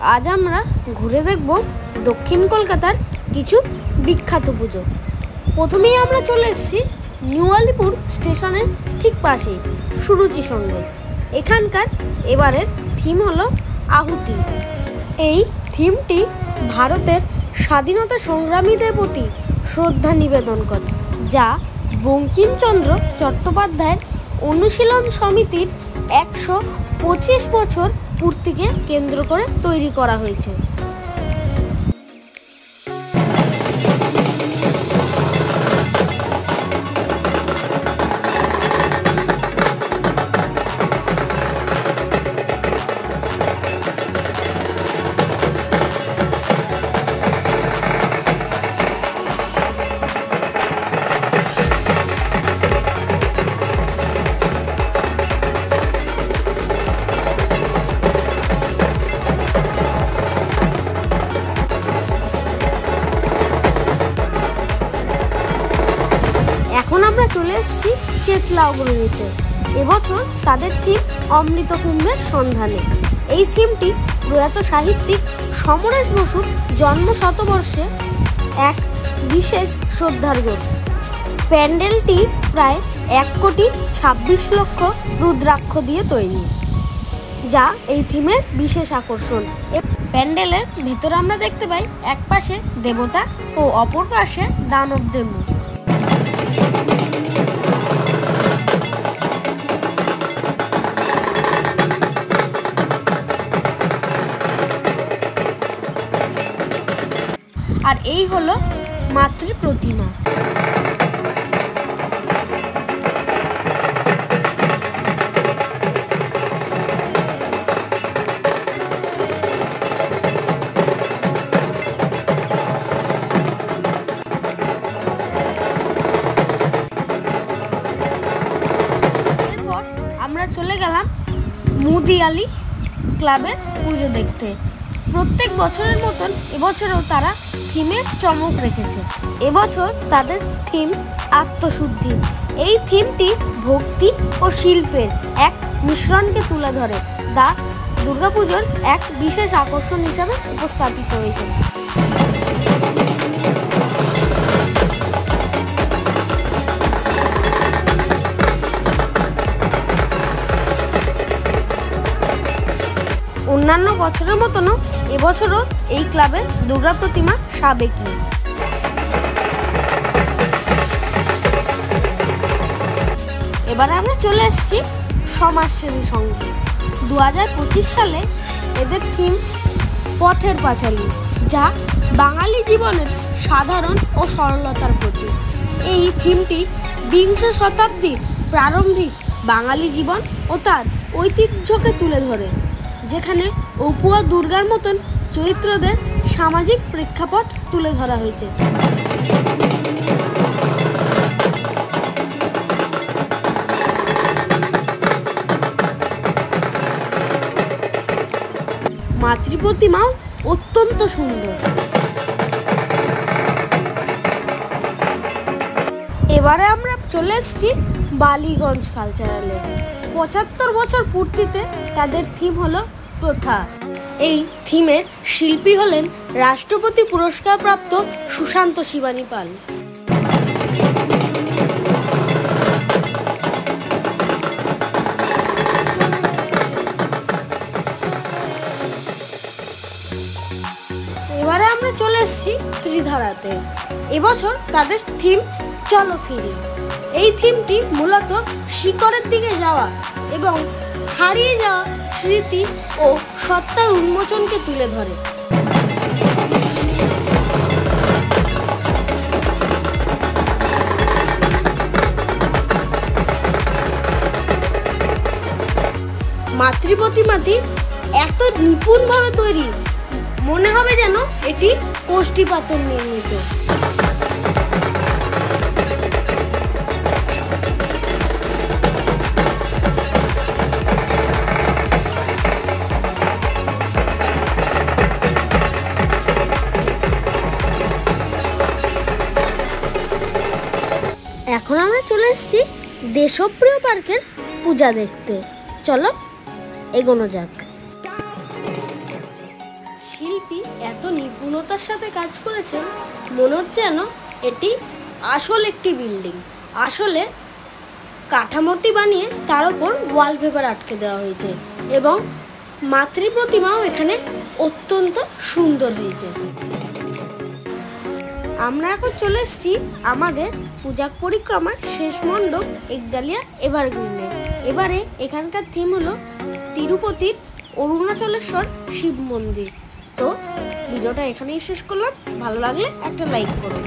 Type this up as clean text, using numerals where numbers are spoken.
আজ আমরা ঘুরে দেখব দক্ষিণ কলকাতার কিছু বিখ্যাত পুজো। প্রথমেই আমরা চলে এসেছি নিউ আলিপুর স্টেশনের ঠিক পাশেই সুরুচি সঙ্গে। এখানকার এবারের থিম হলো আহুতি। এই থিমটি ভারতের স্বাধীনতা সংগ্রামীদের প্রতি শ্রদ্ধা নিবেদন করে, যা বঙ্কিমচন্দ্র চট্টোপাধ্যায়ের অনুশীলন সমিতির 125 বছর পূর্তিকে কেন্দ্র করে তৈরি করা হয়েছে। এখন আমরা চলে এসেছি চেতলা অগ্রণীতে। এবছর তাদের থিম অমৃত কুম্ভের সন্ধানে। এই থিমটি প্রয়াত সাহিত্যিক সমরেশ বসুর জন্ম শতবর্ষে এক বিশেষ শ্রদ্ধার্ঘ্য। প্যান্ডেলটি প্রায় 1,26 লক্ষ রুদ্রাক্ষ দিয়ে তৈরি, যা এই থিমের বিশেষ আকর্ষণ। প্যান্ডেলের ভেতরে আমরা দেখতে পাই এক পাশে দেবতা ও অপর পাশে দানবদের মুখ। আর এই হলো মাতৃ প্রতিমা। এরপর আমরা চলে গেলাম মুদিয়ালি ক্লাবের পুজো দেখতে। প্রত্যেক বছরের মতন এবছরও তারা থিমে চমক রেখেছে। এবছর তাদের থিম আত্মশুদ্ধি। এই থিমটি ভক্তি ও শিল্পের এক মিশ্রণকে তুলে ধরে, যা দুর্গাপুজোর এক বিশেষ আকর্ষণ হিসাবে উপস্থাপিত হয়েছে। অন্যান্য বছরের মতনও এবছরও এই ক্লাবের দুর্গা প্রতিমা সাবেকি। এবারে আমরা চলে এসেছি সমাজসেবী সংঘে। 2025 সালে এদের থিম পথের পাঁচালী, যা বাঙালি জীবনের সাধারণ ও সরলতার প্রতীক। এই থিমটি বিংশ শতাব্দীর প্রারম্ভিক বাঙালি জীবন ও তার ঐতিহ্যকে তুলে ধরে, যেখানে অপু আর দুর্গার মতন চরিত্রদের সামাজিক প্রেক্ষাপট তুলে ধরা হয়েছে। মাতৃ প্রতিমাও অত্যন্ত সুন্দর। এবারে আমরা চলে এসেছি বালিগঞ্জ কালচারালে। 75 বছর পূর্তিতে তাদের থিম হলো প্রথা। এই থিমের শিল্পী হলেন রাষ্ট্রপতি পুরস্কারপ্রাপ্ত সুশান্ত শিবানী পাল। এবারে আমরা চলে এসেছি ত্রিধারাতে। এবছর তাদের থিম চলো ফিরি। এই থিমটি মূলত শিকড়ের দিকে যাওয়া এবং হারিয়ে যাওয়া স্মৃতি ও সত্তার উন্মোচনকে তুলে ধরে। মাতৃ প্রতিমাটি এত নিপুণভাবে তৈরি, মনে হবে যেন এটি কোষ্ঠী পাথর নির্মিত। এখন আমরা চলে এসেছি দেশপ্রিয় পার্কের পূজা দেখতে। চলো এগোনো যাক। শিল্পী এত নিপুণতার সাথে কাজ করেছেন, মনে হচ্ছে যেন এটি আসল একটি বিল্ডিং। আসলে কাঠামোটি বানিয়ে তার উপর ওয়ালপেপার আটকে দেওয়া হয়েছে এবং মাতৃ প্রতিমাও এখানে অত্যন্ত সুন্দর হয়েছে। আমরা এখন চলে এসেছি আমাদের পূজা পরিক্রমার শেষ মণ্ডপ একডালিয়া এভারগ্রিনে। এবারে এখানকার থিম হলো তিরুপতির অরুণাচলেশ্বর শিব মন্দির। তো ভিডিওটা এখানেই শেষ করলাম। ভালো লাগলে একটা লাইক করুন।